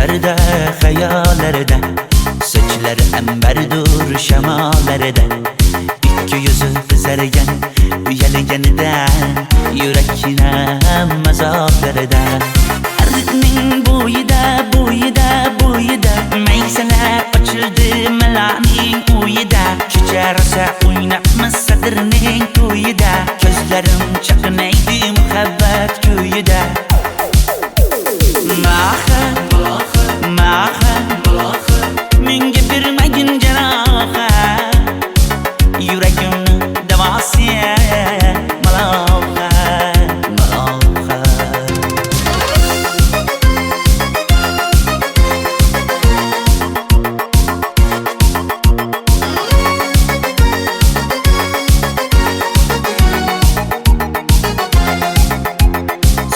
Düşlerde, hayallarda, saçları emberdur şemalarda. İki yüzü kızargan, uyalganidan, yurakina mazoblarda. Arıqning bo'yida, bo'yida, bo'yida, maysalar ochildi malaning uyida. Kecha rosa o'ynabmiz sadirning to'yida, ko'zlarim chaqnaydi muhabbat kuyida. Maha, maha, menga bermagin janoha, yuragimni davosi maloha, maloha.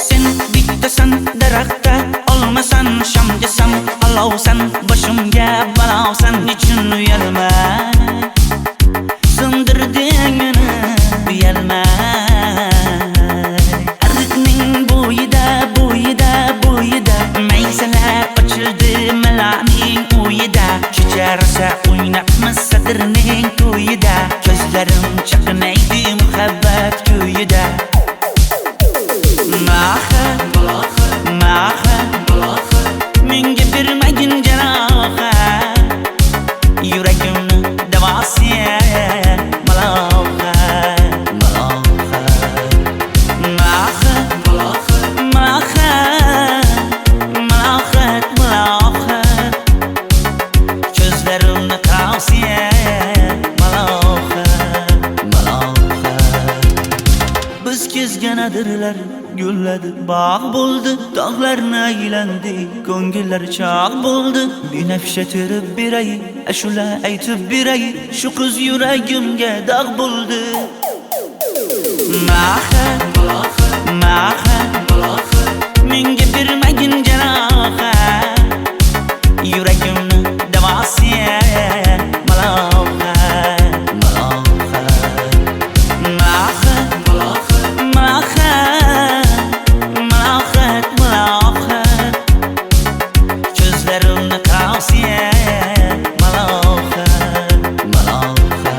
Sen bittasan daraxtda, olmasan shamgasan, olovsan boshimga balosan. Nechun uyalma, sindirding meni uyalma. Arıqning bo'yida, bo'yida, bo'yida, maysalar ochildi malaning uyida. Kecha rosa o'ynabmiz sadirning to'yida, ko'zlarim chaqnaydi muhabbat kuyida. Maha, maha, menga bermagin janoha, yuragimni davosi maloha, maloha. Maha, maha, malohat, malohat, ko'zlarimni tavsi maloha, maloha. Biz kezgan adirlar gulladi, bog' bo'ldi, tog'larni aylandi, ko'ngillar chog' bo'ldi. Binafsha terib beray, ashula aytib beray, shu qiz yuragimga dog' bo'ldi. Maha, maha, menga bermagin janoha, yuragimni davosi maloha, maloha. Maha, maha, malohat, malohat, ko'zlarimni tavsi maloha, maloha.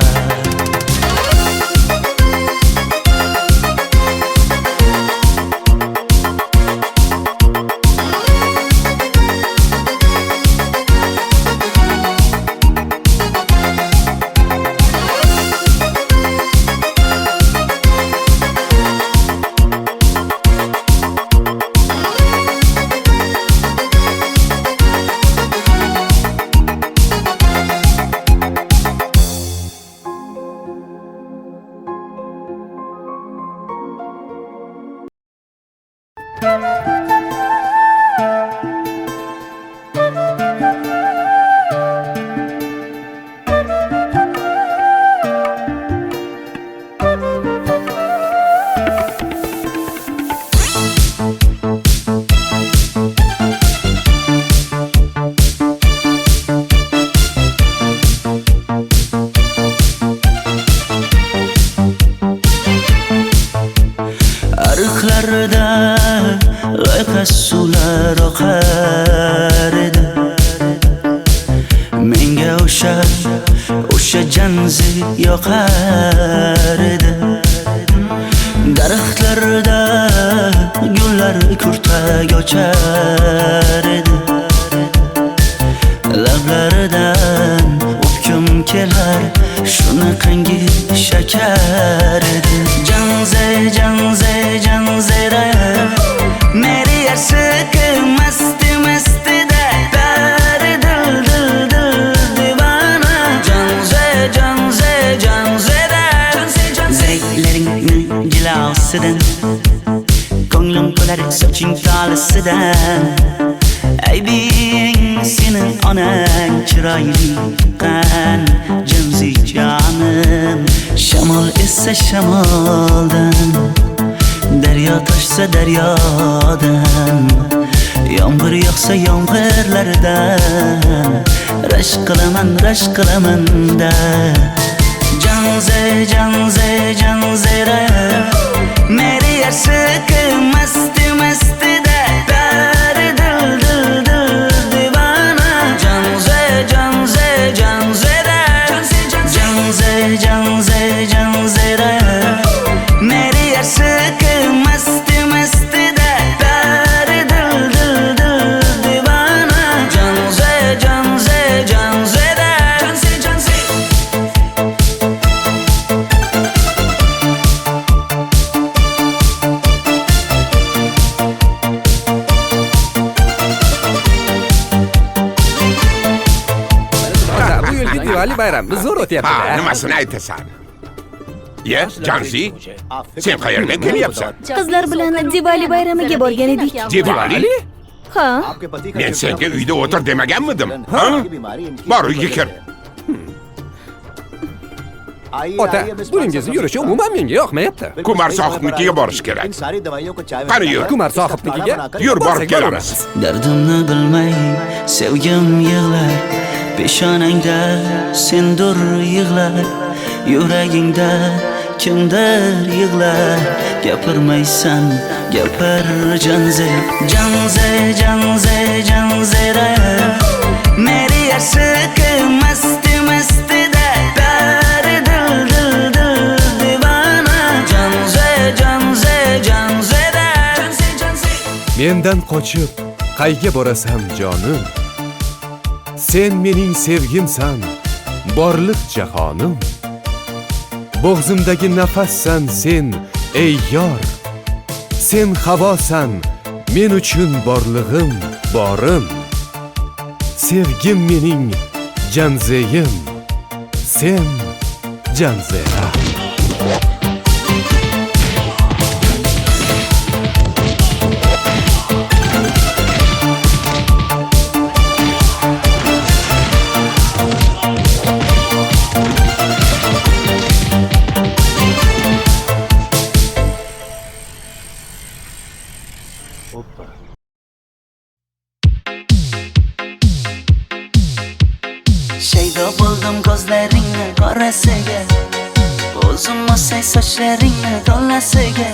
Arıqlarda loyqa suvlar oqar edi, menga o'sha janzi yoqar edi. Daraxtlarda gullar kurtak ochar edi, lablaridan o'pkim kelar, shunaqangi shakar edi. Janze, janze, janzera, meri yarsiqi masti mastida, bari dil dil dil divana. Janze, janze, janzera, zeylaringni jilosidan, ko'nglim to'lar soching tolisidan. Aybing sening onang chiroyli qan, janzi jonim. Shamol essa shamoldan, daryo toshsa daryodan, yomg'ir yog'sa yomg'irlardan, rashk qilaman da. Janze, janze, janzera, meri yarsiqi masti mastida, bari dil dil dil Diwali bayramimiz zo'r Ha, o'tyapti-da. nimasini aytasan? Ye, Janzi, sen qayerdan kelyapsan? Qizlar bilan Diwali bayramiga borgan edik. Diwali? Ha, Men senga uyda o'tir demaganmidim? Ha? Bor, uyga kir. Ota, buningizni yurishi umuman menga yoqmayapti. Kumar sohibnikiga borish kerak. Qani yur. Kumar sohibnikiga Yur, borib borsak kelamiz. Dardimni bilmay sevgim yig'lar, peshonangda sendur yig'lar, yuragingda kimdir yig'lar. Gapirmaysan, gapir Janze, Janze, Janze, Janzera. Meri aşık masti masti da pari dil dil dil divana. Janze, Janze, Janzera. Janze, Janze. Mendan qochib qayga borasan jonim? Sen mening sevgimsan, borliq jahonim. Bo'g'zimdagi nafassan sen, ey yor. Sen havosan, men uchun borlig'im, borim. Sevgim mening Janzeyim, sen Janzera. Shaydo bo'ldim ko'zlaringni qorasiga, o'zim o'say sochlaringni to'lasiga.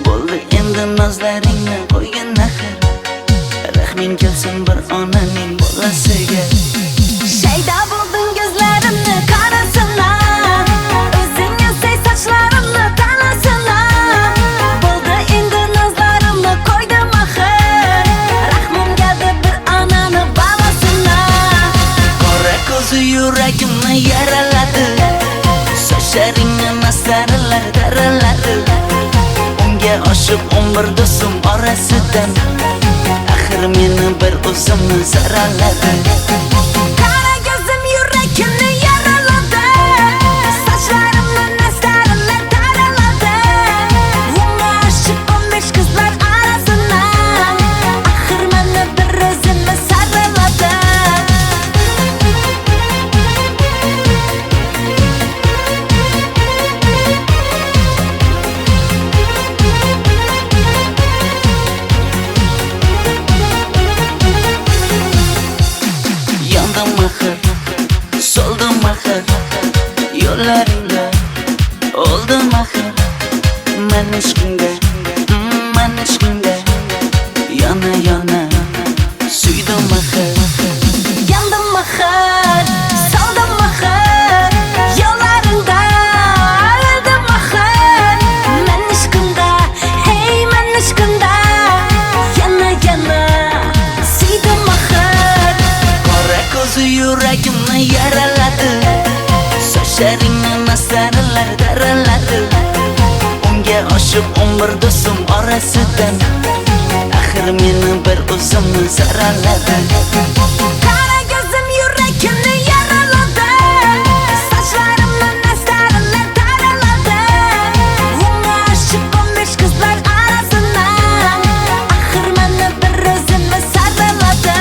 Bo'ldi endi nozlaringni qo'ygan naxir, rahming kelsin bir onaning bolasiga. shayda bo'lding ko'zlarimni qarasana, o'zing yasay sochlarimni tanasana. Bo'ldi endi nazlarimni qo'ydim axir, rahmim keldi bir onani bolasina. Qora ko'zi yuragimni yaraladi, sochlaringni mastarlar daraladi. Unga oshiq 11 do'stim orasidan, axir meni bir o'zimni zaraladi. Qara ko'zim yuragimni yaraladi, sochlarimni nastarlar taraladi. Unga oshiq 15 qizlar arasina, axir meni bir o'zimni saraladi. Yandım axir, soldim axir, yo'llaringda oldim axir. Men ishqingda, men ishqingda yana yana suydim axir. Yandım axir, soldim axir, yo'llaringda oldim axir. Men ishqimda, hey men ishqimda yana yana suydim axir. Qora ko'zi yuragimni yaraladi, sochlaringni mastarlar daraladi. Unga oshiq 11 do'stim orasidan, axir meni bir o'zimni zaraladi. Qara ko'zim yuragimni yaraladi, sochlarimni nastarlar taraladi. Unga oshiq 15 qizlar arasina, axir meni bir o'zimni saraladi.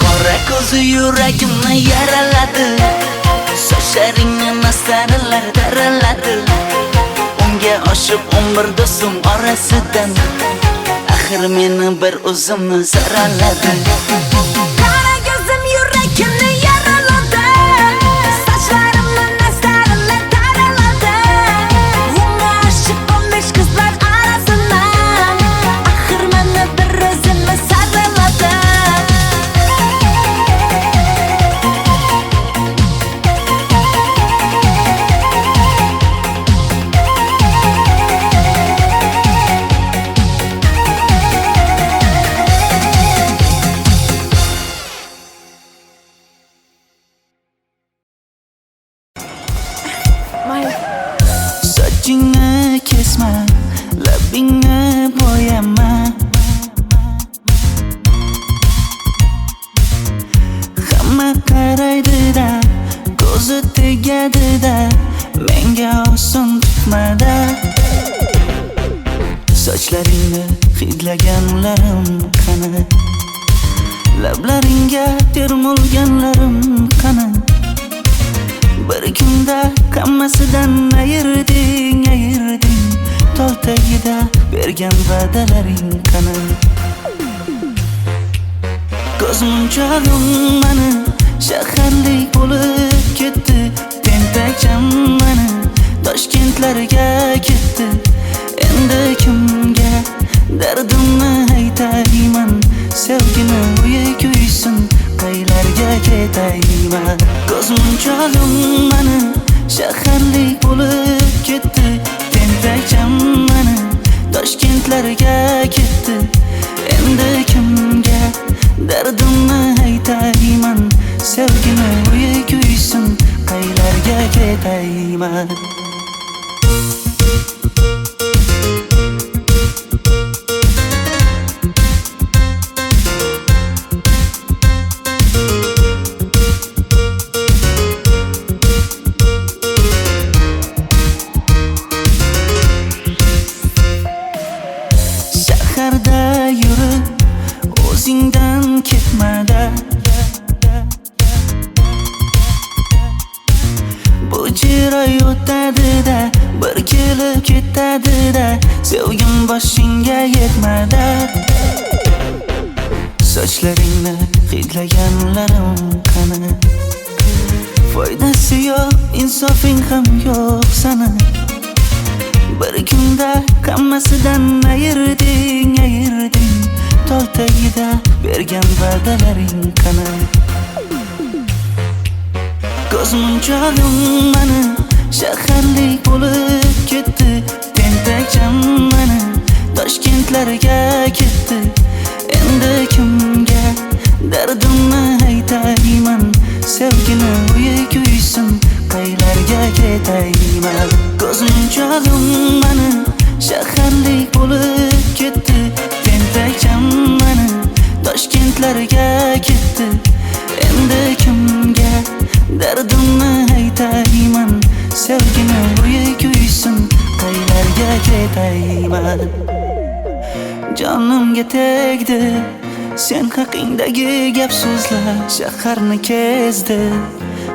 Qora ko'zi yuragimni yaraladi, sochlaringni mastarlar daraladi. Unga oshiq 11 do'stim orasidan, axir meni bir o'zimni zaraladi. Qara ko'zim yuragimni yaraladi, sochlarimni nastarlar taraladi. Unga oshiq 15 qizlar arasina, axir meni bir o'zimni saraladi. Sochlaringni hidlaganlarim qani? Lablaringga termulganlarim qani? Bir kunda hammasidan ayırding Tol tagida bergan va'dalaring qani? Ko'zmunchog'im mani shaharlik bo'lib ketdi. Tentakcham mani Toshkentlarga ketdi. Endi kimga dardimni aytayman? Sevgini uyi kuysin, qaylarga ketayman? Ko'zmunchog'im mani shaharlik bo'lib ketdi. Tentakcham mani Toshkentlarga ketdi. Endi kimga dardimni aytayman? Sevgini uyi kuysin, qaylarga ketayman? Shaharda yurib o'zingdan ketmada, bu jiroy o'tadi-da, bir kelib ketadi-da, sevgim boshingga yetmada. Sochlaringni hidlaganlarim qani? Foydasi yo'q, insofing ham yo'q sana. Bir kunda hammasidan ayırding Tol tagida bergan va'dalaring qani? Ko'zmunchog'im mani shaharlik bo'lib ketdi. Tentakcham mani Toshkentlarga ketdi. Endi kimga dardimni aytayman? Sevgini uyi kuysin, qaylarga ketayman? Ko'zmunchog'im mani shaharlik bo'lib ketdi. Tentakcham mani Toshkentlarga ketdi. Endi kimga dardimni aytayman? Sevgini uyi kuysin, qaylarga ketayman? Jonimga tegdi sen haqingdagi gap so'zlar, shaharni kezdi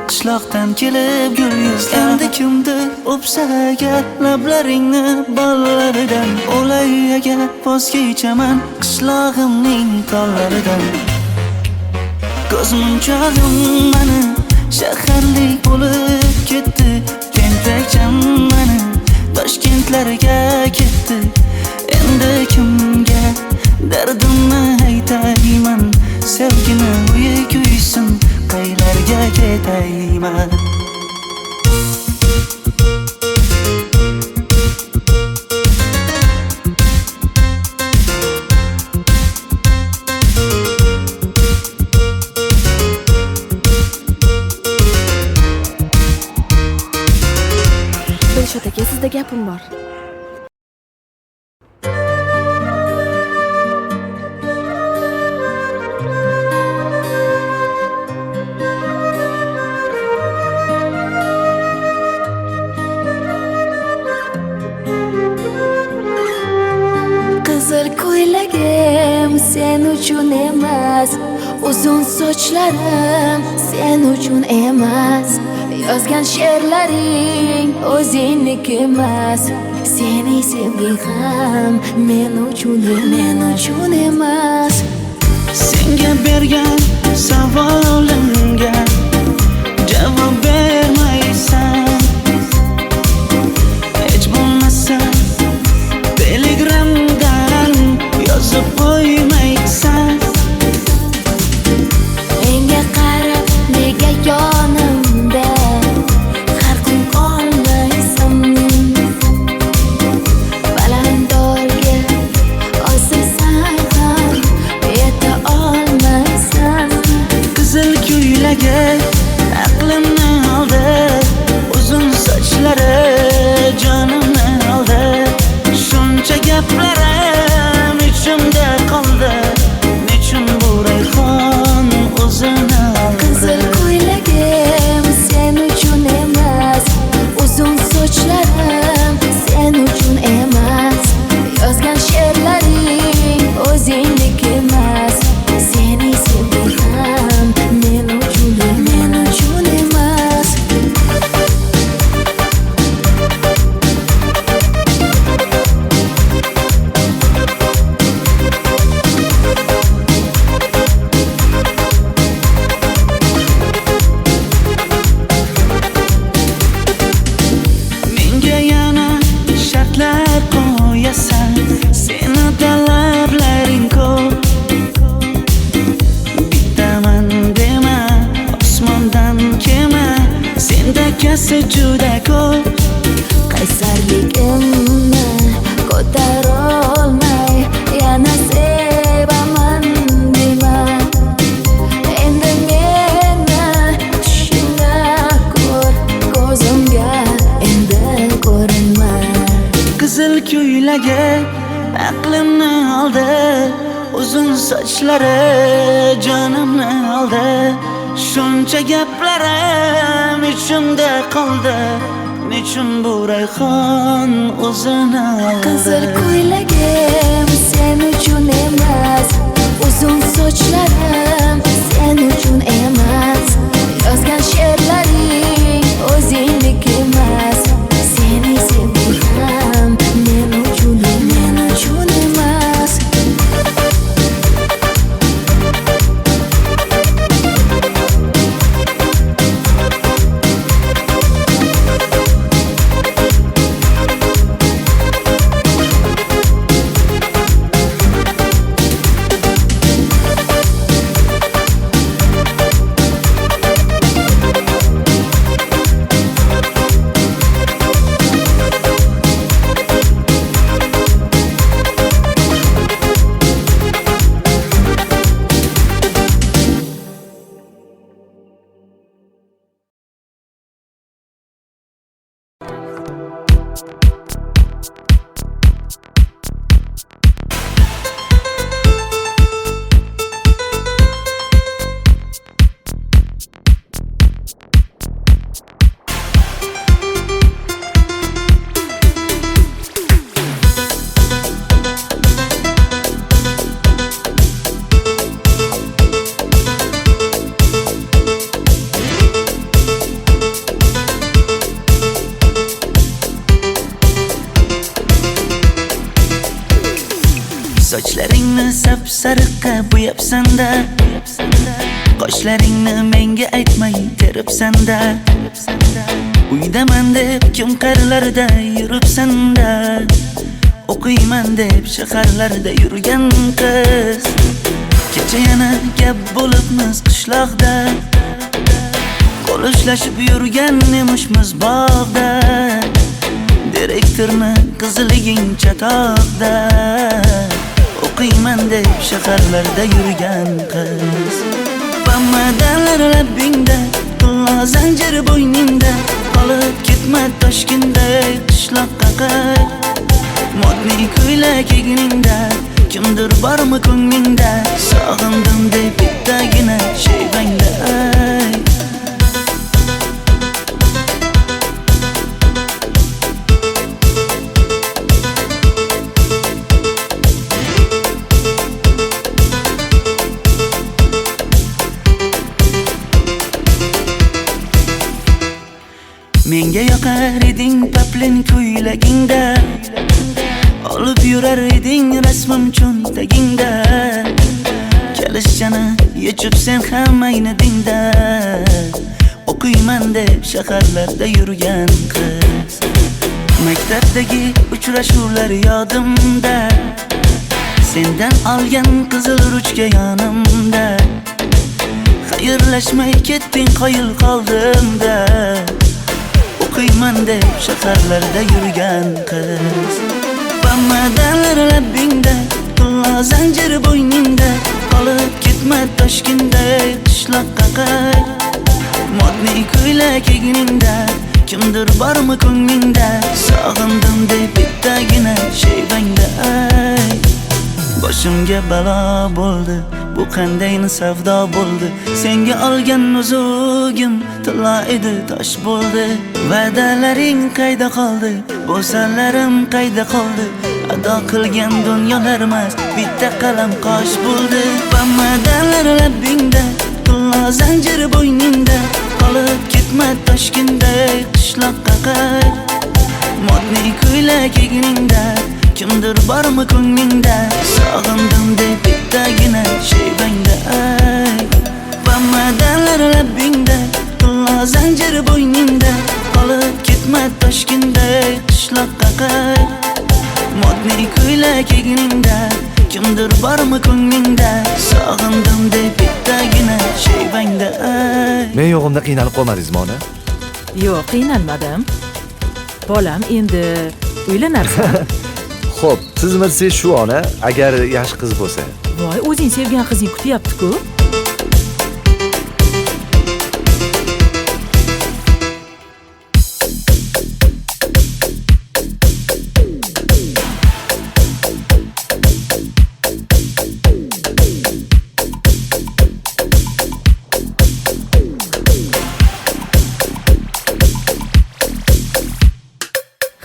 qishloqdan kelib gul yuzlar. Endi kimdir o'psa agar lablaringni bollaridan, o'lay agar voz kechaman qishlog'imning tollaridan. Ko'zmunchog'im mani shaharlik bo'lib ketdi. Tentakcham mani Toshkentlarga ketdi. Endi kimga dardimni aytayman? Sevgini uyi kuysin, qaylarga ketayman? Dilshod aka, sizda gapim bor. Qizil ko'ylagim sen uchun emas, uzun sochlarim sen uchun emas, yozgan she'rlaring o'zingniki emas, sening sevging ham men uchun emas. Senga bergan savolimga javob bermaysan. Hech bo'lmasa Telegramdan yozib qo'ymaysan. Menga qarab nega yonimda har kun qolmaysan? Balandorga osilsang ham yeta olmaysan. Qizil ko'ylagi aqlimni oldi. esa juda ko'p. qaysarligimni ko'tarolmay yana sevaman dema. Endi meni tushingda ko'r, ko'zimga endi ko'rinma. Qizil ko'ylagi aqlimni oldi, uzun sochlari jonimni oldi. Shuncha gaplarim ichimda qoldi, nechun bu rayhon o'zini oldi. Qizil ko'ylagim sen uchun emas, uzun sochlarim sen uchun emas. Yozgan she'rlaring o'zingdek emas. Seni sevdim men uchun emas. Sochlaringni sap-sariqqa bo'yabsan-da, qoshlaringni menga aytmay teribsan-da. Uydaman deb kim qarlarda yuribsan-da, o'qiyman deb shaharlarda yurgan qiz. Kecha yana gap bo'libmiz qishloqda, qo'l ushlashib yurgan emishmiz bog'da. Direktorni qiziliging chatoqda, o'qiyman deb shaharlarda yurgan qiz. Bamadanlar labbingda, tilla zanjir bo'yningda, qolib ketma Toshkentda qishloqqa qayt. Modniy ko'ylak egningda, kimdir bormi ko'nglingda, sog'indim deb bittagina shevangda ayt. Menga yoqar eding paplin ko'ylagingda, olib yurar eding rasmim cho'ntagingda. Kalishchani yechib sen ham aynadingda, o'qiyman deb shaharlarda yurgan qiz. Maktabdagi uchrashuvlar yodimda, sendan olgan qizil ruchka yonimda. Xayrlashmay ketding qoyil qoldimda, o'qiyman deb shaharlarda yurgan qiz. Bamadanlar labbingda, tilla zanjir bo'yningda, qolib ketma Toshkentda qishloqqa qayt. Modniy ko'ylak egningda, kimdir bormi ko'nglingda, sog'indim deb bittagina shevangda ayt. Boshimga balo bo'ldi, bu qanday savdo bo'ldi. Senga olgan nuzugim tilla edi, tosh bo'ldi. Va'dalaring qayda qoldi, bo'salarim qayda qoldi. Ado qilgan dunyolar emas, bitta qalam qosh bo'ldi. Bamadanlar labbingda, tilla zanjir bo'yningda, qolib ketma Toshkentda qishloqqa qayt. Modniy ko'ylak egningda, kimdir bormi ko'nglingda, sog'indim deb bittagina shevangda ayt. Bamadanlar labbingda, tilla zanjir bo'yningda, qolib ketma Toshkentda qishloqqa qayt. Modniy ko'ylak egningda, kimdir bormi ko'nglingda, sog'indim deb bittagina shevangda ayt. Men yo'g'imda qiynalib qolmadingizmi ona? Yo'q, qiynalmadim. Bolam, endi uylanarsan. Xo'p, siz shu ona agar yaxshi qiz bo'lsa. Voy, o'zing sevgan qizing kutyapti-ku.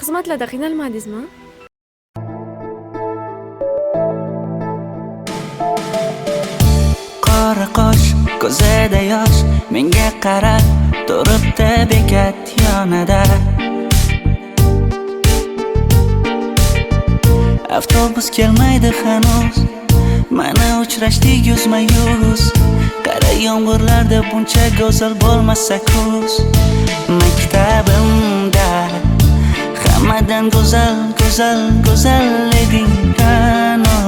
Xizmatlarda qiynalmadingizmi? Qora qosh, ko'zida yosh, menga qarab turibdi bekat yonida. Avtobus kelmaydi hanuz, mana uchrashdik yuzma-yuz. Qara yomg'irlarda buncha go'zal bo'lmasa kuz. Maktabimda hammadan go'zal, go'zal, go'zal eding Ra'no.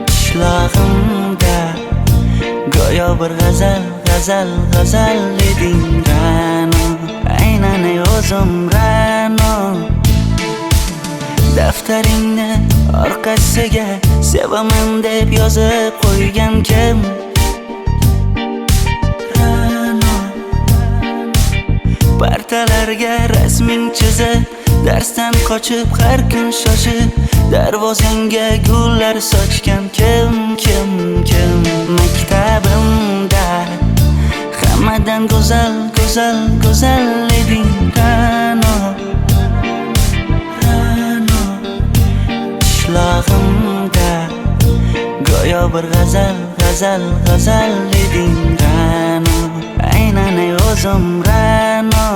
Qishlog'imda go'yo bir g'azal, g'azal, g'azal eding Ra'no. Aynan o'zim Ra'no. Daftaringni orqasiga sevaman deb yozib qo'ygan kim? Partalarga rasming chizib, darsdan qochib har kun shoshib, darvozangga gullar sochgan kim? Maktabimda hammadan go'zal, go'zal, go'zal eding Ra'no. Qishlog'imda go'yo bir g'azal, g'azal, g'azal eding Ra'no. Aynan o'zim Ra'no.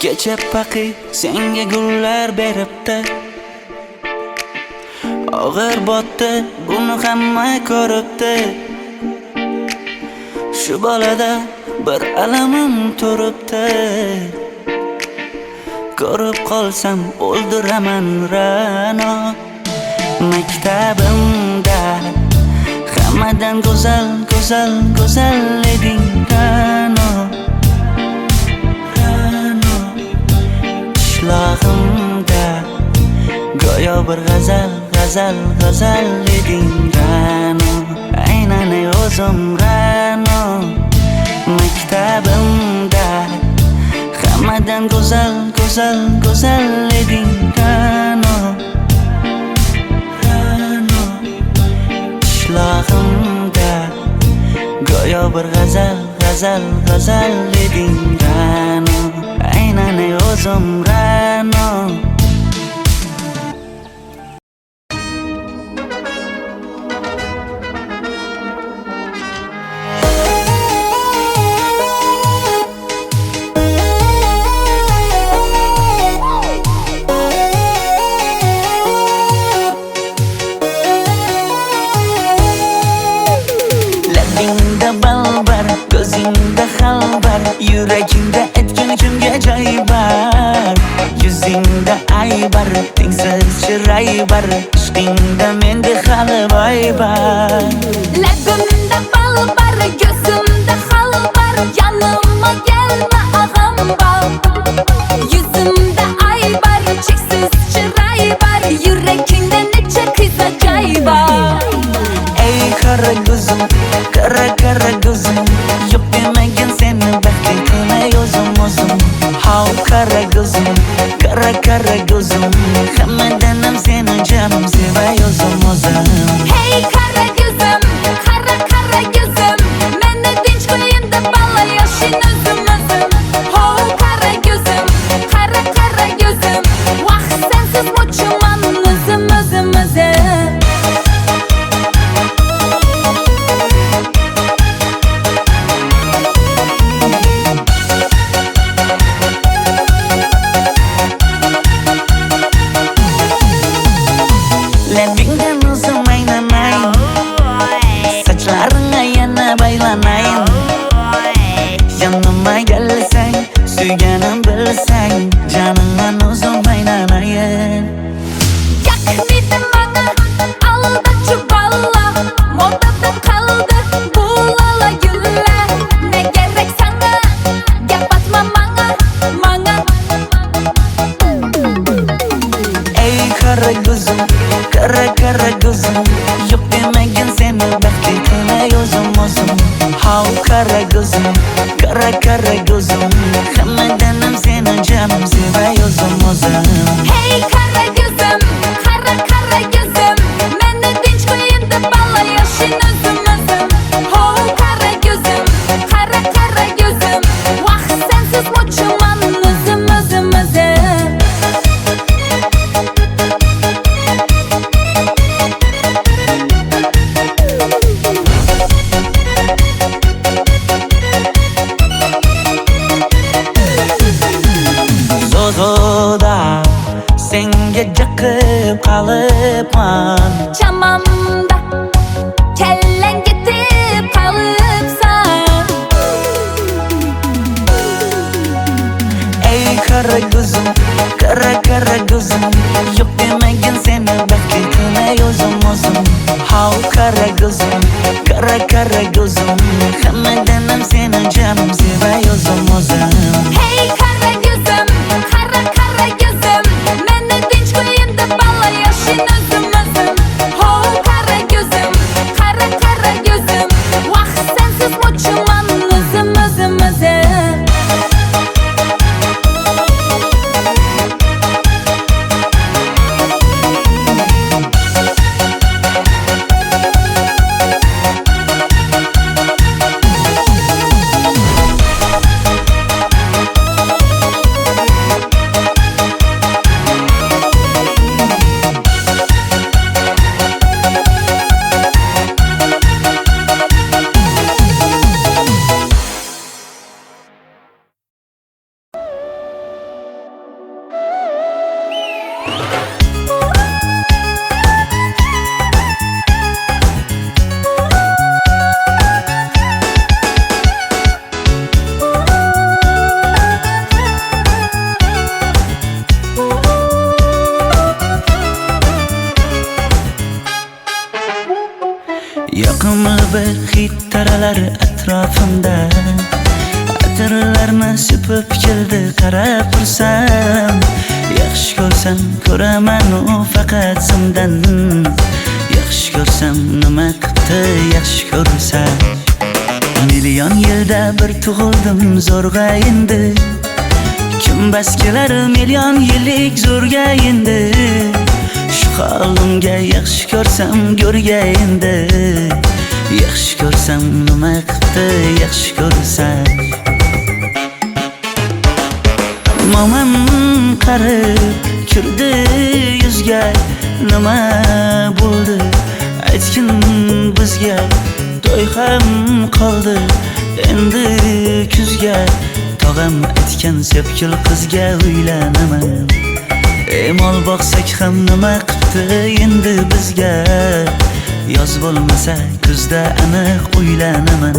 Kecha paqi senga gullar beribdi, og'ir botdi, buni hamma ko'ribdi. Shu bolada bir alamim turibdi, ko'rib qolsam o'ldiraman Ra'no. Maktabimda hammadan go'zal, go'zal, go'zal eding Ra'no. Qishlog'imda go'yo bir g'azal, g'azal, g'azal eding Ra'no. Aynan o'zim Ra'no. Maktabimda hammadan go'zal, go'zal, go'zal eding Ra'no. Qishlog'imda go'yo bir g'azal, g'azal, g'azal eding Ra'no. Aynan o'zim Ra'no. Labingda balbar, ko'zingda xalbar, yuragingda etgan kimga joy bar. Yuzingda aybar, tengsiz chiray bar, ishqingda menda hali boy bar. Labimda balbar, ko'zimda xalbar, yanıma gelme ağam bal. Yuzimda aybar, cheksiz chiray bar, yuragingda necha qiza joy bar. Ey qara ko'zim, qara qara ko'zim, yo'q demagan seni baxtli qilay o'zim. Hav qara ko'zim, qara qara ko'zim, hammadan ham seni jonim sevay o'zim. Hey qara ko'zim, qara qara ko'zim, meni tinch qo'yinda balla yoshing o'zim. Hav qara ko'zim, qara qara ko'zim, vaqt sensiz mo'chiman o'zim. Kara kara gözüm Hammadanam seni canım sevay o'zim Hey kara gözüm, kara kara gözüm Meni tinch qo'yin deb balla yashin o'zim Ho kara gözüm, kara kara gözüm Vaqt sensiz mo'chiman o'zim Zozoda senga jiqib qolibman Chamamda kellang ketib qolibsan Ey kara gözüm kara kara gözüm Yok demagin seni baxtli qilay o'zim How kara gözüm kara gözüm Hammadanam seni canım sevay o'zim Hey kara gözüm, kara kara gözüm Meni tinch qo'yin deb balla yashin o'zim Ho kara gözüm, kara kara gözüm Vaqt sensiz mo'chiman o'zim Yoqimli bir hid taralar atrofimda Atirlarni sepib keldi qarab tursam Yaxshi ko'rsam ko'raman u faqat simdan Yaxshi ko'rsam nima qildi yaxshi ko'rsam Million yilda bir tug'ildim zo'rg'a endi Kim bas kelar million yillik zo'rga endi Shu holimga yaxshi ko'rsam go'rga endi Yaxshi ko'rsam nima qildi yaxshi ko'rsam Momam qarib kirdi yuzga Nima bo'ldi aytgin bizga To'y ham qoldi endi kuzga Tog'am aytgan sepkil qizga uylanaman Mol boqsak ham nima qildi endi bizga Yoz bo'lmasa kuzda aniq uylanaman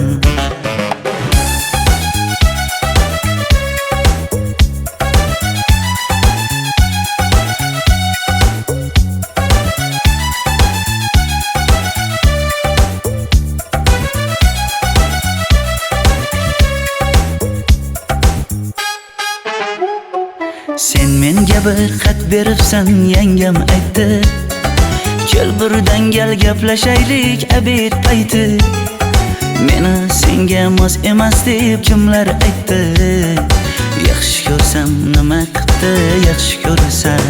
Sen menga bir xat beribsan yangam aytdi Kel birdan gal gaplashaylik abid payti Meni senga mos emas deb kimlar aytdi Yaxshi ko'rsam nima qildi yaxshi ko'rsam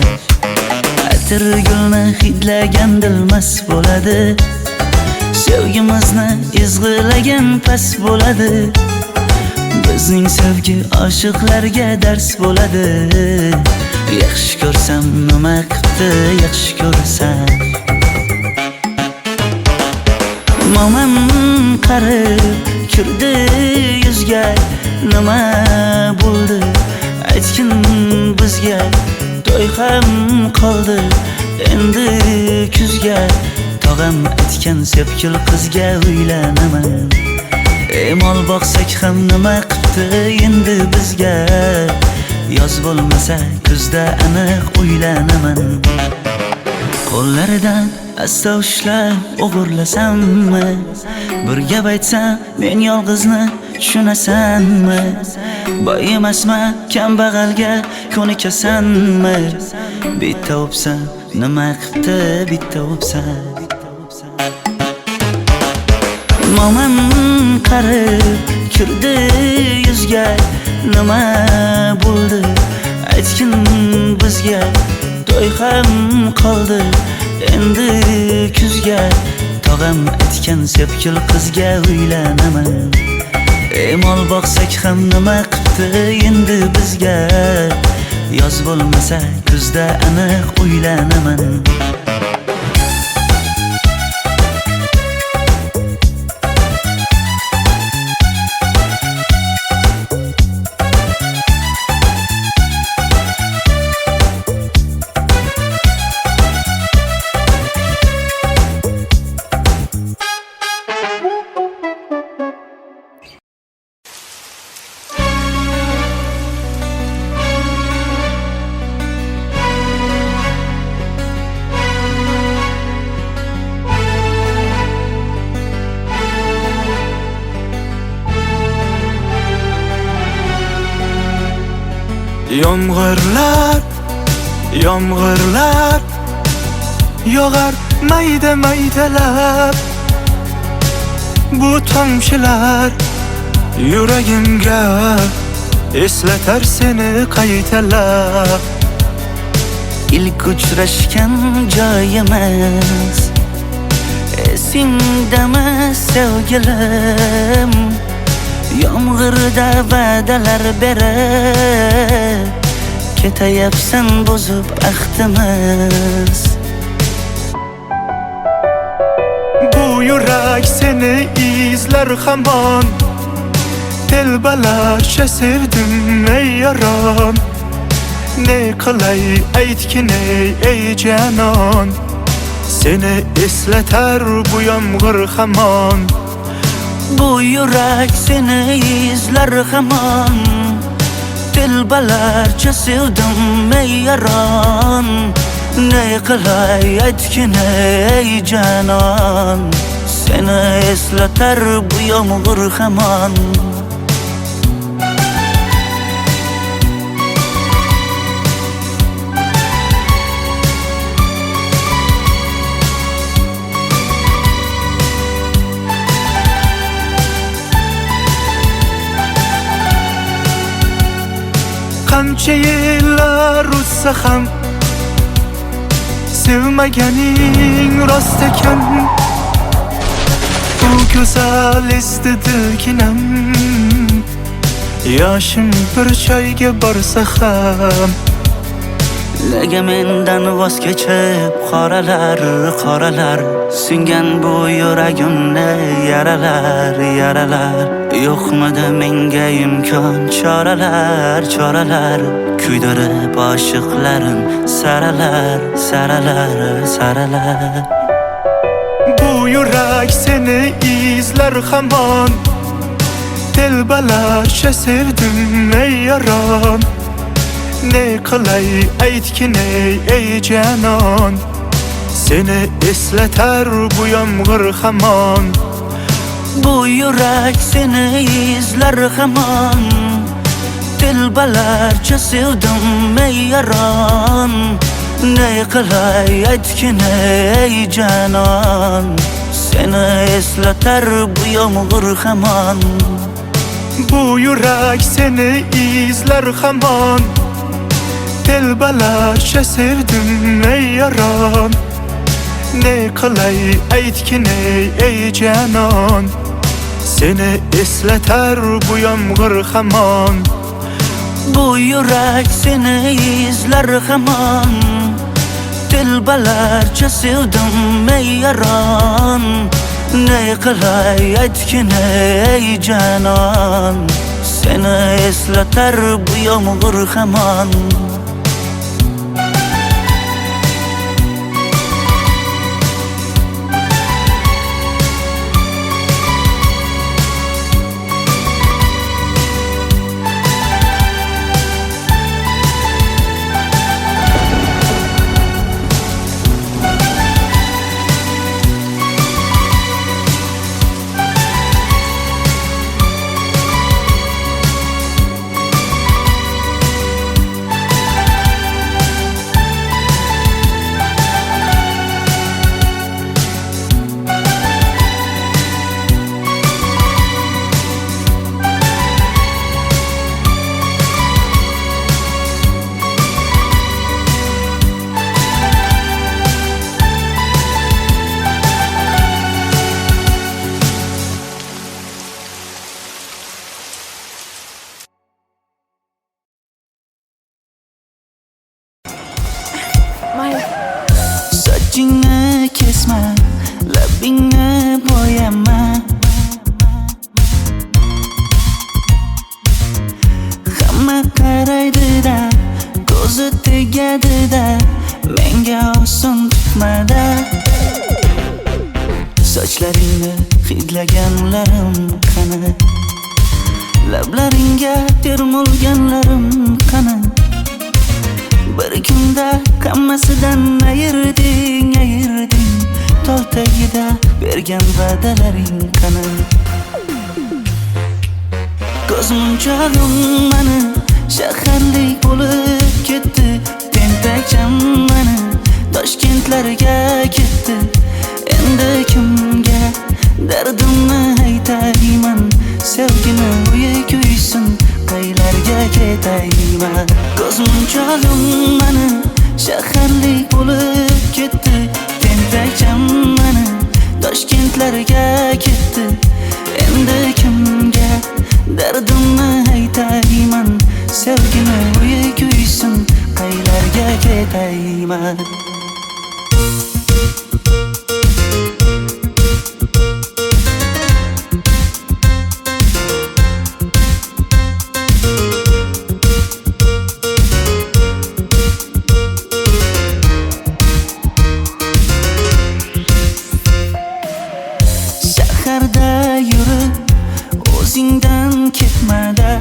Atir gulni hidlagan dilmas bo'ladi Sevgimizni izg'ilagan pas bo'ladi Bizning sevgi oshiqlarga dars bo'ladi Yaxshi ko'rsam nima qildi yaxshi ko'rsam Momam qarib kirdi yuzga Nima bo'ldi aytgin bizga To'y ham qoldi endi kuzga Tog'am aytgan sepkil qizga uylanaman Mol boqsak ham nima qildi endi bizga Yoz bo'lmasa kuzda aniq uylanaman Qo'llaridan asta ushlab o'g'irlasammi Bir gap aytsam men yolg'izni tushunasanmi Boy emasman kambag'alga ko'nikasanmi Bitta o'psam nima qildi bitta o'psam Mo'min qarib kirdi yuzga, nima bo'ldi aytgin bizga. To'y ham qoldi endi kuzga, tog'am aytgan sepkil qizga uylanaman. Mol boqsak ham nima qipti endi bizga, yoz bo'lmasa kuzda aniq uylanaman. Yomg'irlar, yomg'irlar yog'ar mayda maydalab. Bu tomchilar yuragimga eslatar seni qaytalab. İlk uchrashgan joyimiz esingdami sevgilim? Yomg'irda va'dalar berib ketayapsan bozib ahdimiz. Bu yurak seni izler hamon, telbalarcha sevdim ey yaron. Ne qilay aytgin ey canon, seni eslatar bu yomg'ir hamon. Bu yurak seni izler hamon, telbalarcha sevdim ey yaron. Ne qilay aytgin ey canon, seni eslatar bu yomg'ir hamon. Qancha yillar o'tsa ham sevmaganing rost ekan. Bu go'zal esdi dilginam, yoshim bir joyga borsa ham. Nega mendan voz kechib qoralar, qoralar singan bu yuragimni yaralar, yaralar. Yo'qmidi menga imkon choralar, choralar kuydirib oshiqlarim saralar, saralar, saralar. Bu yurak seni izler hamon, telbalarcha sevdim ey yaron. Ne qilay aytgin ey canon, seni eslatar bu yomg'ir hamon. Bu yurak seni izler hamon, telbalarcha sevdim ey yaron. Ne qilay aytgin ey canon, seni eslatar bu yomg'ir hamon. Bu yurak seni izler hamon, telbalarcha sevdim ey yaron. Ne qilay aytgin ey canon, seni eslatar bu yomg'ir hamon. Bu yurak seni izler hamon, telbalarcha sevdim ey yaron. Ne qilay aytgin ey canon, seni eslatar bu yomg'ir hamon. bosma, labingni bo'yama. Hamma qaraydi-da, ko'zi tegadi-da, menga oson tutmada. Sochlaringni hidlaganlarim qani, lablaringga termulganlarim qani. Bir kunda hammasidan ayirding, tol tagida bergan va'dalaring qani. Ko'zmunchog'im mani shaharlik bo'lib ketdi, tentakcham mani Toshkentlarga ketdi. Endi kimga dardimni aytayman, sevgini uyi kuysin, qaylarga ketayman. Ko'zmunchog'im mani shaharlik bo'lib ketdi, tentakcham mani Toshkentlarga ketdi. Endi kimga dardimni aytayman, sevgini uyi kuysin, qaylarga ketayman. Shaharda yurib o'zingdan ketmada,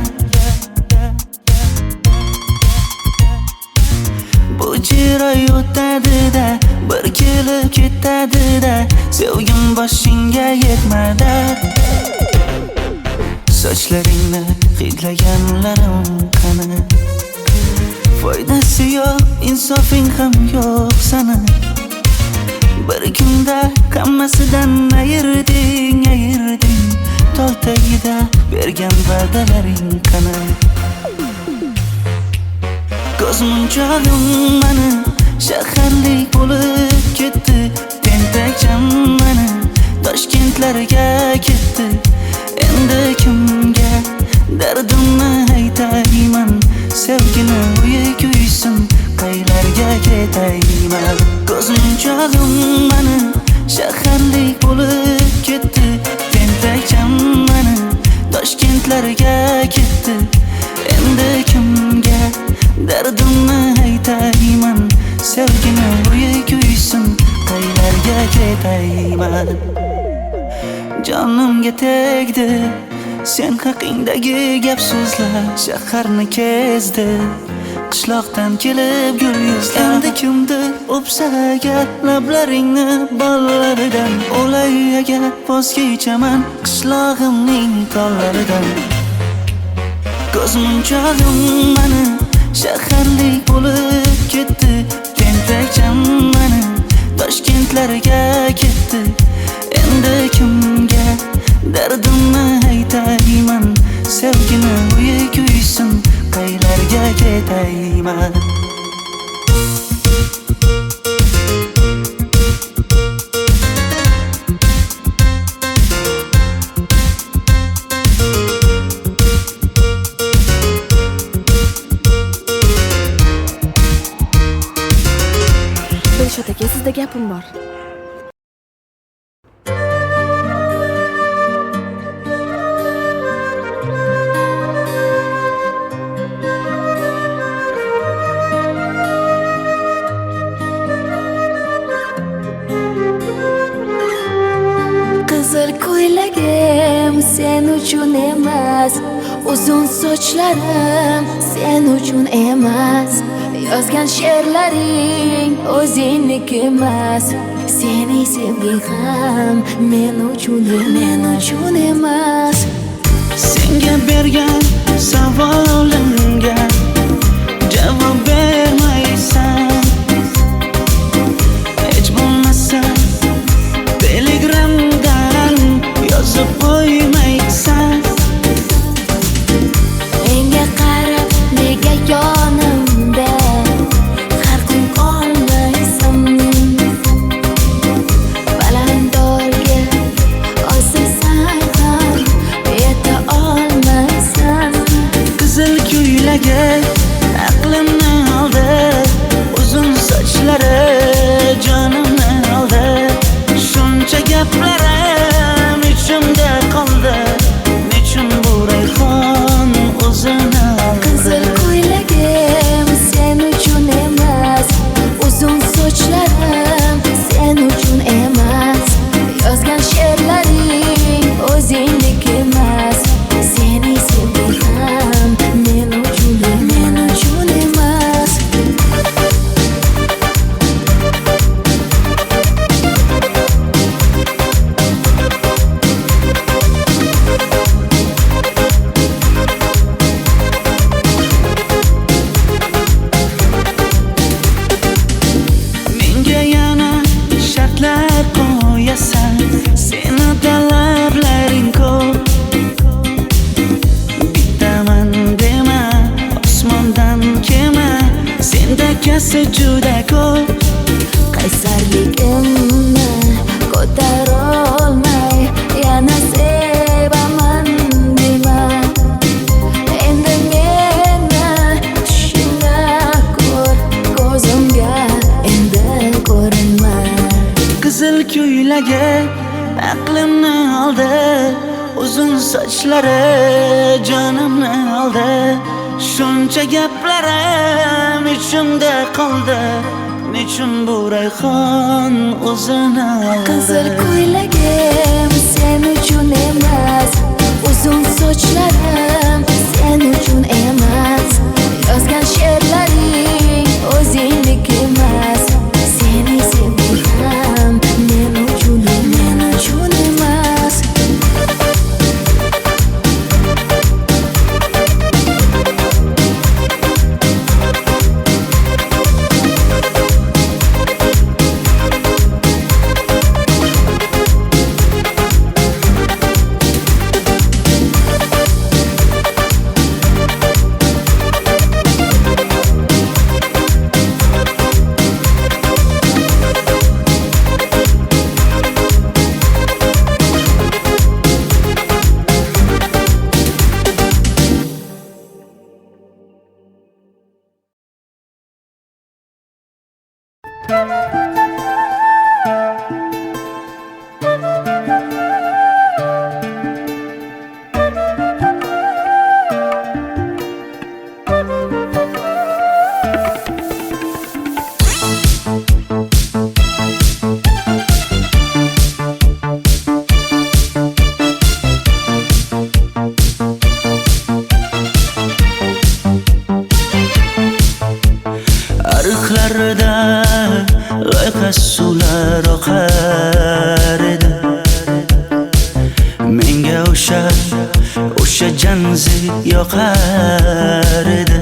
bu jiroy o'tadi-da, bir kelib ketadi-da, sevgim boshingga yetmada. Sochlaringni hidlaganlarim qani, foydasi yo'q, insofing ham yo'q sana. Bir kunda hammasidan ayirding, tol tagida bergan va'dalaring qani. Ko'zmunchog'im mani shaharlik bo'lib ketdi, tentakcham mani Toshkentlarga ketdi. Endi kimga dardimni aytayman, sevgini uyi kuysin, qaylarga ketayman. Ko'zmunchog'im mani shaharlik bo'lib ketdi, tentakcham mani Toshkentlarga ketdi. Endi kimga dardimni aytayman, sevgini uyi kuysin, qaylarga ketayman. Jonimga tegdi sen haqingdagi gap so'zlar, shaharni kezdi qishloqdan kelib gul yuzlar. Endi kimdir o'psa agar lablaringni bollaridan, o'lay agar voz kechaman qishlog'imning tollaridan. Ko'zmunchog'im mani shaharlik bo'lib ketdi, tentakcham mani Toshkentlarga ketdi. Endi kimga dardimni aytayman, sevgini uyi kuysin, qaylarga ketayman. Dilshod aka, sizda gapim bor. Qizil ko'ylagim sen uchun emas, uzun sochlarim sen uchun emas, yozgan she'rlaring o'zingniki emas, sening sevging ham men uchun emas. Senga bergan savolimga javob bermaysan, hech bo'lmasa telegramdan yozib qo'ymaysan. Menga qarab nega yonimda har kun qolmaysan, balandorga osilsang ham yeta olmaysan. Qizil ko'ylagi aqlimni oldi, uzun sochlari jonimni oldi. Mevasi juda ko'p. Qaysarligimni ko'tarolmay yana sevaman dema. Endi meni tushingda ko'r, ko'zimga endi ko'rinma. Qizil ko'ylagi aqlimni oldi, uzun sochlari jonimni oldi. Shuncha gaplarim ichimda qoldi, nechun bu rayhon o'zini oldi. Qizil ko'ylagim sen uchun emas, uzun sochlarim sen uchun emas. Yozgan she'rlaring o'zingdek emas. Seni sevdim men uchun emas. Ariqlarda loyqa suvlar oqar edi. Menga o'sha janzi yoqar edi.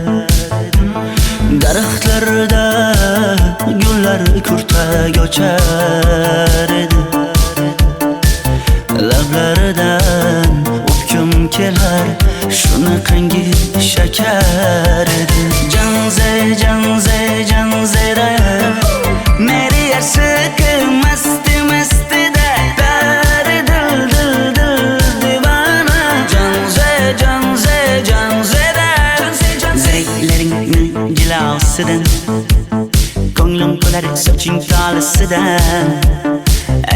Daraxtlarda gullar kurtak ochar edi. Lablaridan o'pkim kelar, shunaqangi shakar edi. Janzera meri yarsiqi masti da dari dil divana. Janzera zeylaringni jilosidan, ko'nglim qolar soching tolisidan.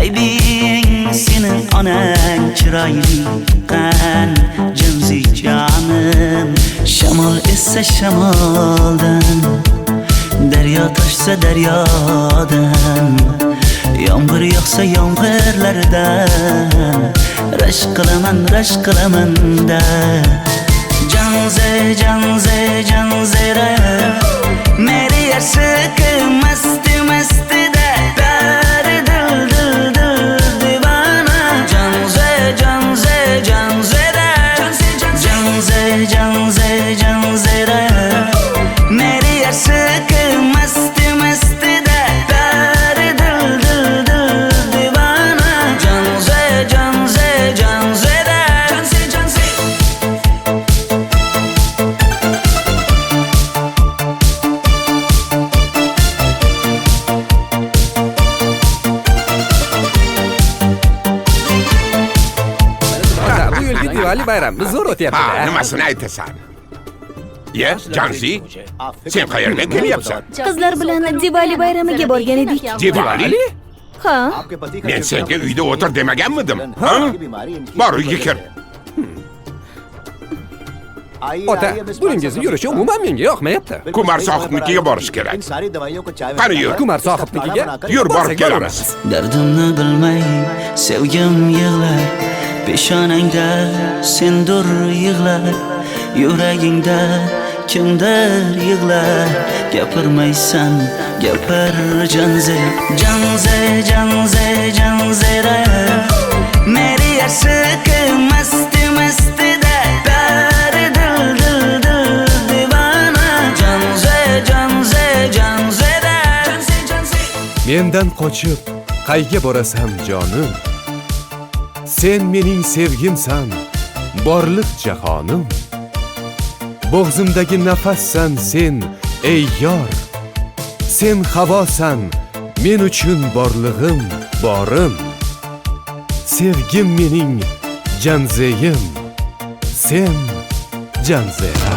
Aybing sening onang chiroyli qan janzi jonim. Shamol essa shamoldan, daryo toshsa daryodan, yomg'ir yog'sa yomg'irlardan rashk qilaman da. Janzera meri yarsiqi masti da dari dil divana. Janzera meri yarsiqi masti da dari dil divana. Janzera Bu yilgi Diwali bayrami zo'r Ha, o'tyapti-da. nimasini aytasan? Ye, Janzi, sen qayerdan kelyapsan? Qizlar bilan Diwali bayramiga borgan edik. Diwali? Ha? Men senga uyda o'tir demaganmidim? Ha? Bor uyga kir. Ota, buningizni yurishi umuman menga yoqmayapti. Kumar sohibnikiga borish kerak. Qani yur. Kumar sohibnikiga Yur, borib borsak kelamiz. Dardimni bilmay sevgim yig'lar, peshonangda sendur yig'lar, yuragingda kimdir yig'lar. Gapirmaysan, gapir janzera meri yarsiqi masti da dari dil divana. Janzera Mendan qochib qayga borasan jonim? Sen mening sevgimsan, borliq jahonim. Bo'g'zimdagi nafassan sen ey yor. Sen havosan, men uchun borlig'im, borim. Sevgim mening janzeyim, sen janzera.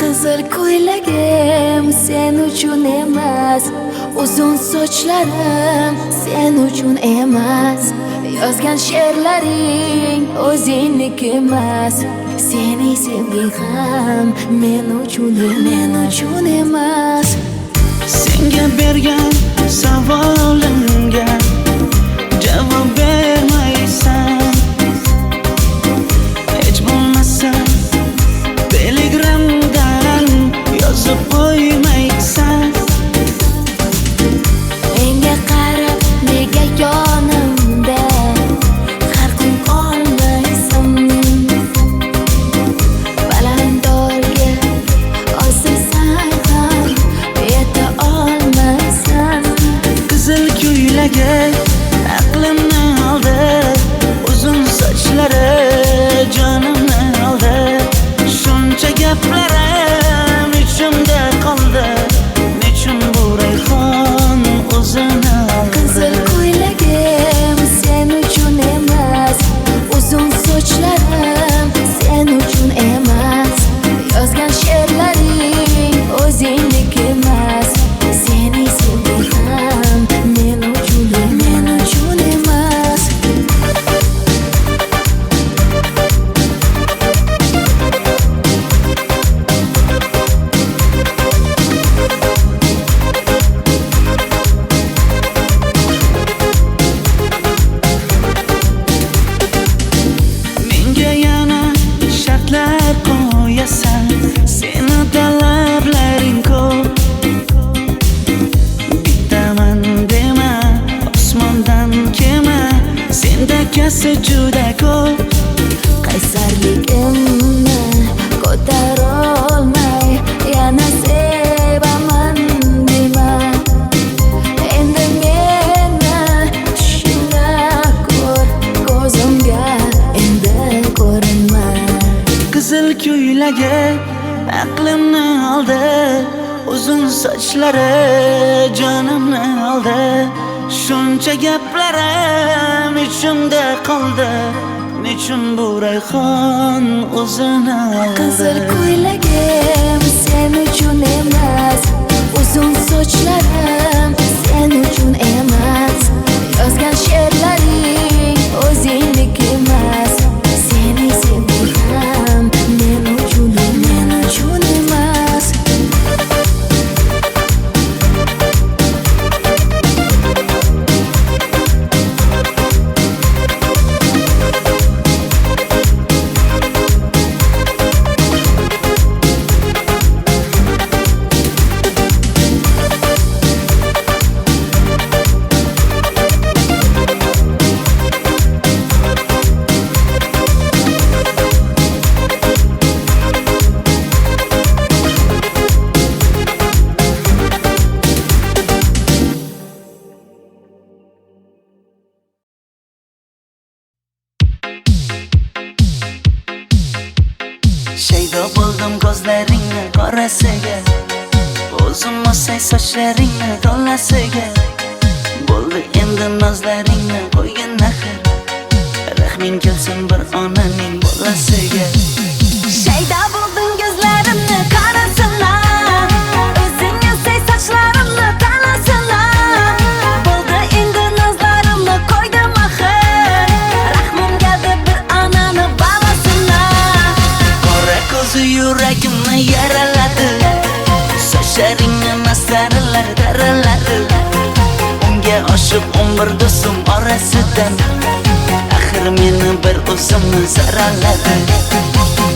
Qizil ko'ylagim sen uchun emas, uzun sochlarim sen uchun emas, yozgan she'rlaring o'zingniki emas, seni sevging ham men uchun emas. Senga bergan savolimga javob bermaysan, hech bo'lmasa telegramdan yozib qo'ymaysan. Menga qarab nega yonimda har kun qolmaysan, balandorga osilsang ham yeta olmaysan. Qizil ko'ylagi aqlimni oldi, uzun sochlari jonimni oldi. Shuncha gaplarim ichimda qoldi, nechun bu rayhon o'zini oldi. Qizil ko'ylagim sen uchun emas, uzun sochlarim sen uchun emas, yozgan she'rlaring o'zingniki emas, seni sevging ham men uchun emas. Menga yana shartlar qo'yasan, seni talablaring ko'p. Bittaman dema, osmondan kema, sendakasi juda ko'p. Qaysarligimni ko'tarolmay yana sevaman dema, endi meni tushingda ko'r, ko'zimga endi ko'rinma. Qizil ko'ylagi aqlimni oldi, uzun sochlari jonimni oldi. Shuncha gaplarim ichimda qoldi, nechun bu rayhon o'zini oldi. Qizil ko'ylagim sen uchun emas, uzun sochlarim sen uchun emas, yozgan she'rlaring o'zingniki emas, seni sevging ham men uchun emas. Shaydo bo'ldim ko'zlaringni qorasiga, o'zim osay sochlaringni to'lasiga. Bo'ldi endi nozlaringni qo'ygin axir, rahming kelsin bir onaning bolasiga. Shaydo bo'lding ko'zlarimni qarasana, o'zing yozsay sochlarimni tanasana. Bo'ldi endi nozlarimni qo'ydim axir, rahmim keldi bir onani bolasina. Qora ko'zi yuragimni yaraladi, sochlaringni masaralar taraladi. Unga oshib 11 do'stim orasidan, axir meni bir o'zimni saraladi.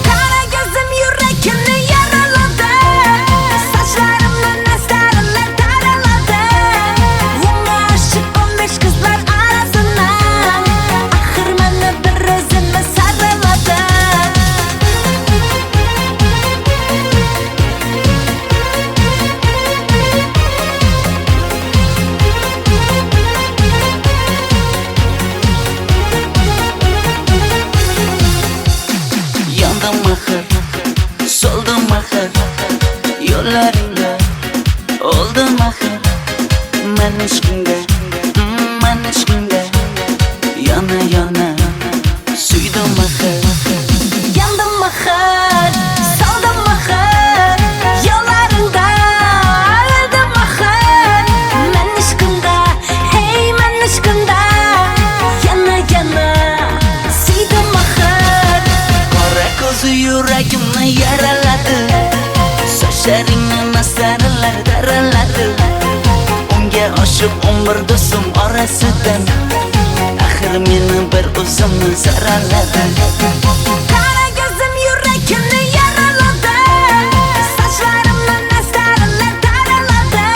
Qara ko'zim yurakimni yaraladi. Sochlarimni nastarlar taraladi. Unga oshiq 15 qizlar arasidan axir meni bir o'zimni saraladi. Yandım axir, soldum axir, yo'llaringga oldim axir. Men ishqingga, yana suydim axir. Yandım axir, soldim axir, yo'llaringda oldim axir. Men ishqingda, hey men ishqingda, yana suydim axir. Qora ko'zi yuragimni yaraladi. Sochlaringni nastarlar daraladi. Unga oshiq 11 do'stim orasidan axir meni bir o'zimni saraladi. Qara ko'zim yurakimni yaraladi. Sochlarimni nastarlar taraladi.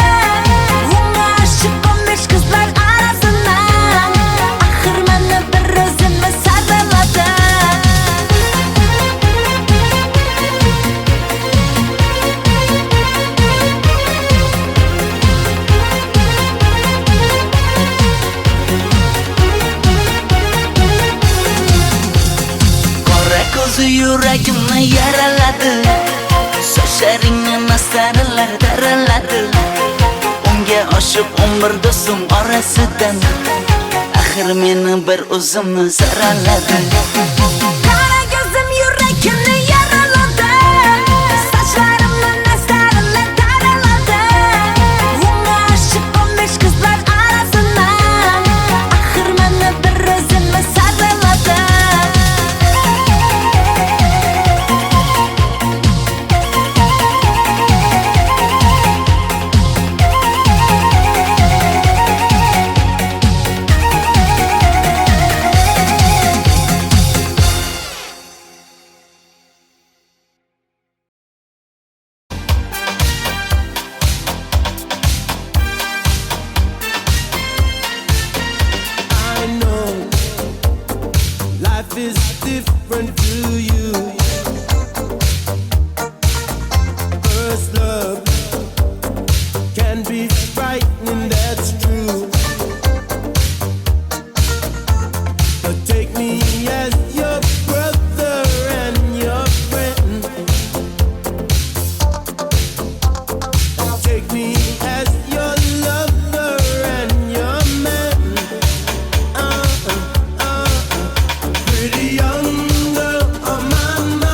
Unga oshiq 15 qizlar arasidan axir meni bir o'zimni saraladi. Qora ko'zi yuragimni yaraladi. Sochlaringni nastarlar daraladi. Unga oshiq 11 do'stim orasidan axir meni bir o'zimni saraladi. Qara ko'zim yurakimni yaraladi. Sochlarimni nastarlar taraladi. Unga oshiq 15 qizlar arasidan axir meni bir o'zimni saraladi. I know life is different to you. First love can be frightening, that's true. But take me as your brother and your friend. Take me as your lover and your man. Pretty young girl on my mind.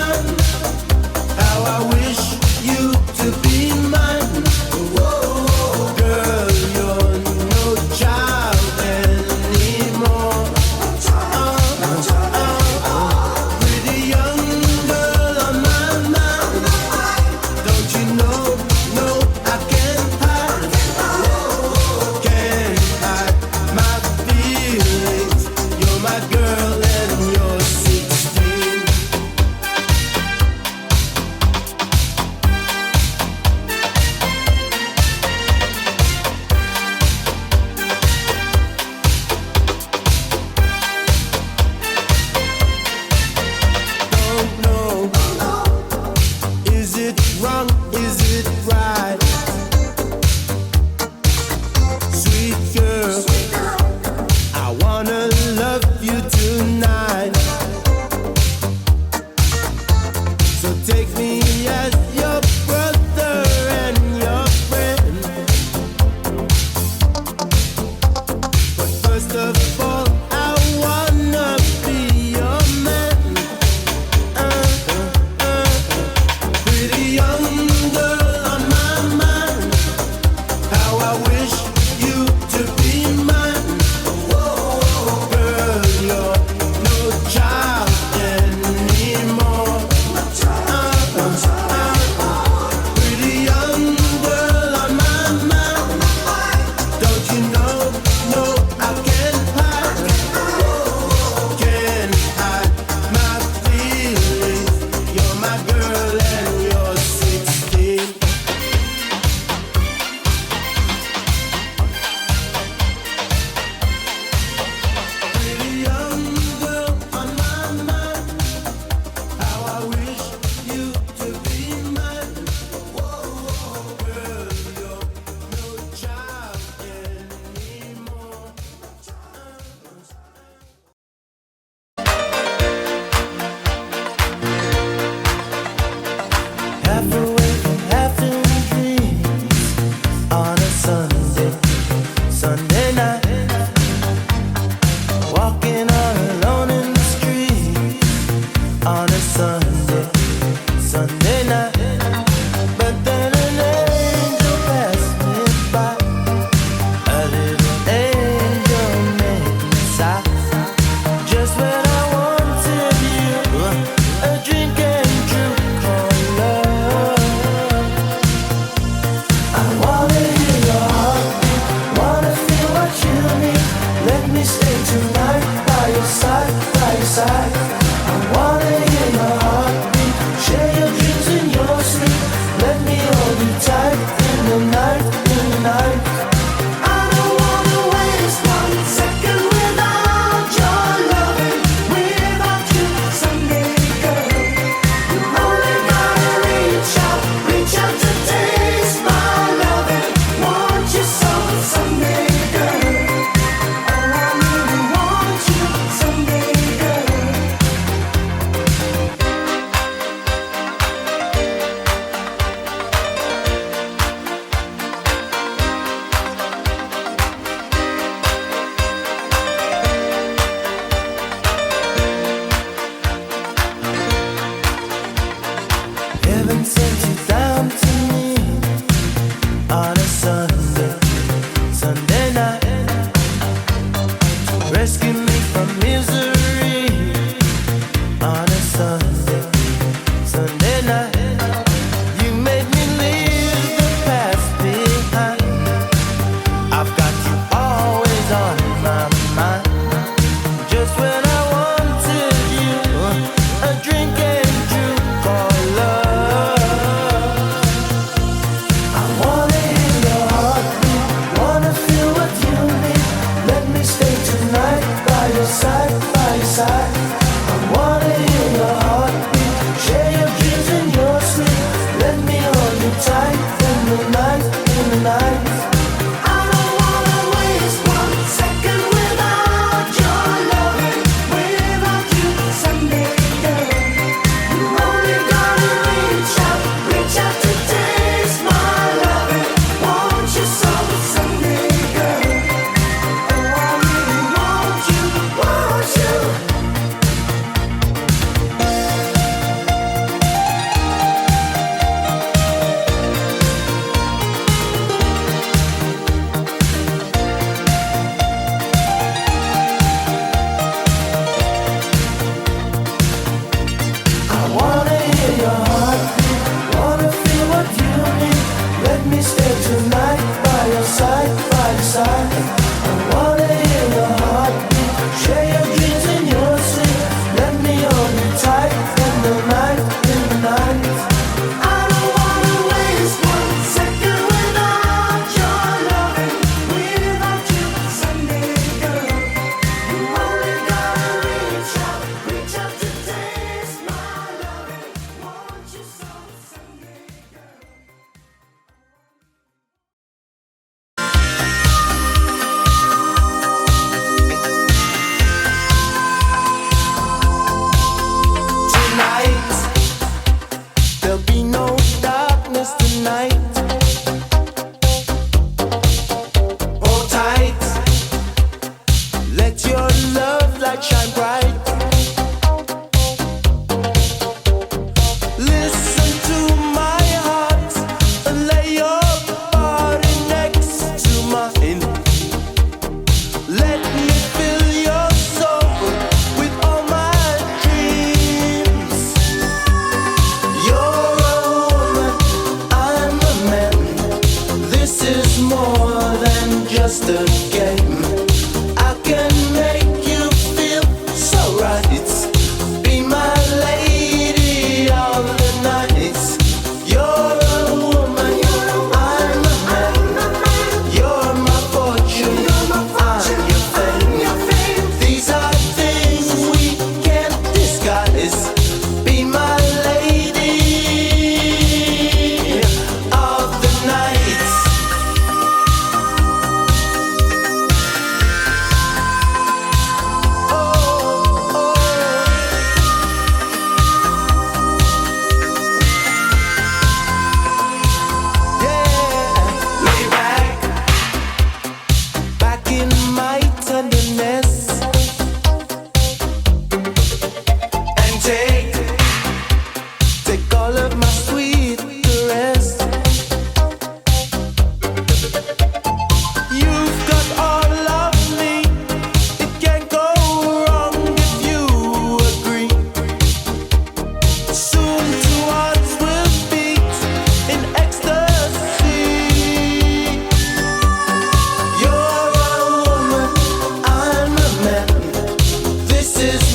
walking all alone in the street on a Sunday night. But then an angel passed me by, a little angel made me sigh. Just when I wanted you, a dream came true called love. I wanna hear your heartbeat, wanna feel what you need. Let me stay tonight by your side, by your side. I wanna hear your heartbeat, share your dreams in your sleep. Let me hold you tight in the night, in the night. I don't wanna waste one second without your loving.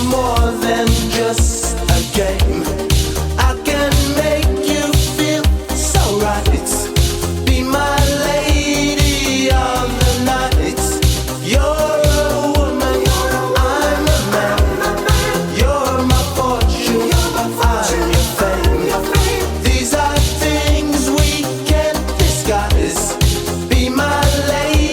more than just a game. I can make you feel so right. Be my lady of the night. You're a woman, I'm a man. You're my fortune, I'm your fame. These are things we can't disguise. Be my lady.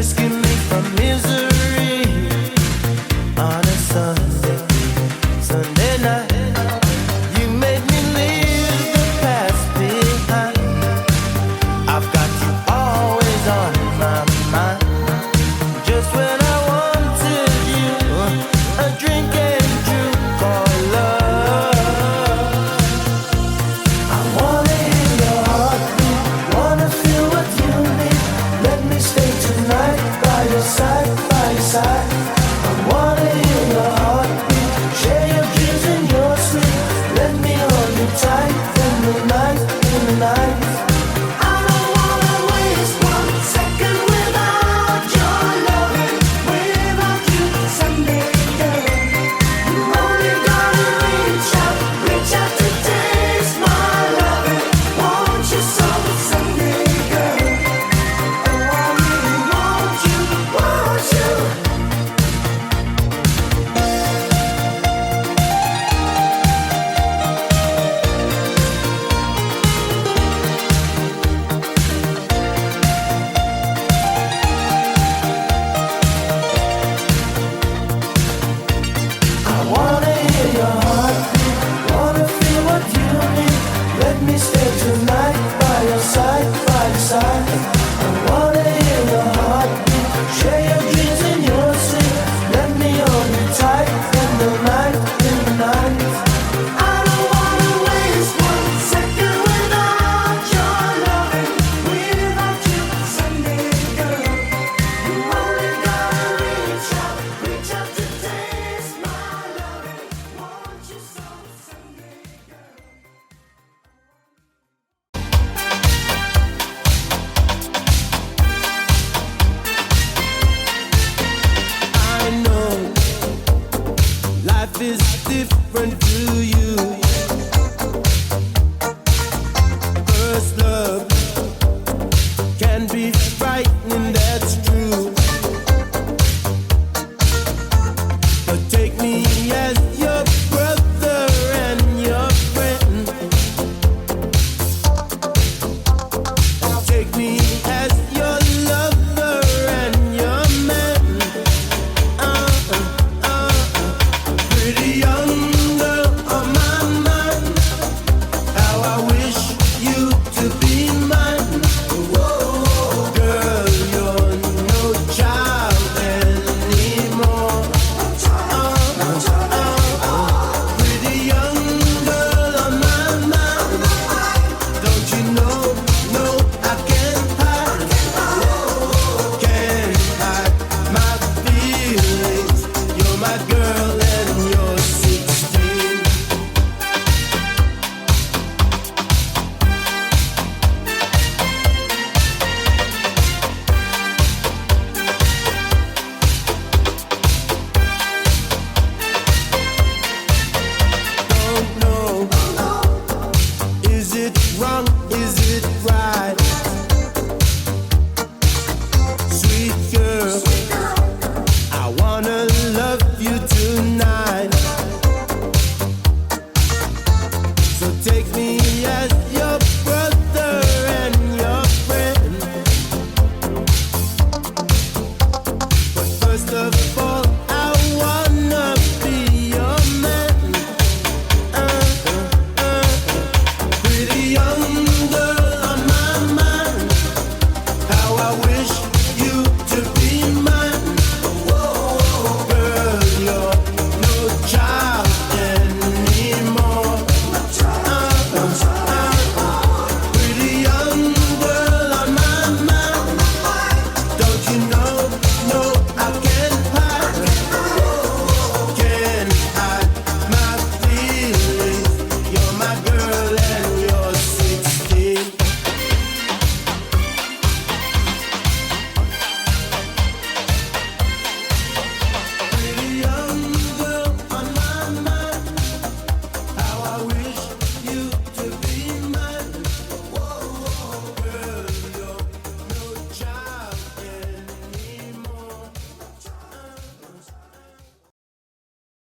rescue me from misery on a Sunday night. You made me leave the past behind. I've got you always on my mind. Just when I wanted you, a drink and true for love. I wanna hear your heartbeat, wanna feel what you need. Let me stay tonight by your side, by your side. I wanna hear your heartbeat, share your dreams and your sleep. Let me hold you tight in the night, in the night. I don't wanna waste one second without your loving, without you, Sunday girl. You only gotta reach out to taste my loving. Want you so, Sunday girl. Oh, I really want you, want you. I wanna hear your heartbeat, wanna feel what you need. Let me stay tonight by your side, by your side. I wanna hear your heartbeat, share your dreams and your sleep. Let me hold you tight in the night, in the night. I don't wanna waste one second without your loving, without you, Sunday girl. You only gotta reach out to taste my loving. Want you so, Sunday girl. I know life is different to you. First love can be frightening, that's true. But take me as your brother and your friend. Take me as your lover and your man. Pretty young girl on my mind. How I wish you to be